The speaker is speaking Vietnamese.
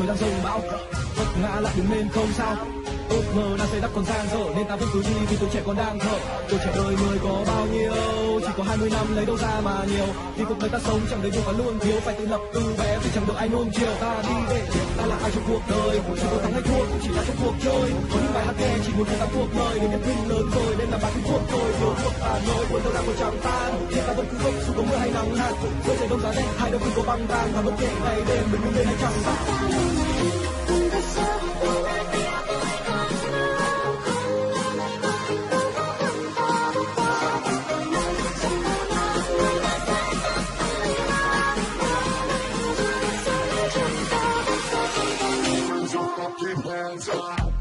trời đang rông bão, vấp ngã lại đứng lên không sao. Ước mơ đang xây đắp còn dang dở nên ta vẫn cứ đi vì tuổi trẻ còn đang thở. Tuổi trẻ đời người có bao nhiêu, chỉ có 20 năm lấy đâu ra mà nhiều. Vì cuộc đời ta sống chẳng đầy đủ và luôn thiếu, phải tự lập từ bé vì chẳng được ai nuông chiều. Ta đi để chết, ta là ai trong cuộc đời, chỉ có thắng hay thua cũng chỉ là trong cuộc chơi. Có những bài hát nghe chỉ muốn người ta cuộc đời để nhận thức lớn rồi nên là bài thích cuộc tôi. Điều cuộc ta nói buồn đâu nào còn chẳng tan, thì ta vẫn cứ gốc dù có mưa hay nắng hạn. Với trời đông giá rét hai đôi khi có băng tan và bất kể ngày đêm mình đứng lên hay chẳng sao. Keep hands up.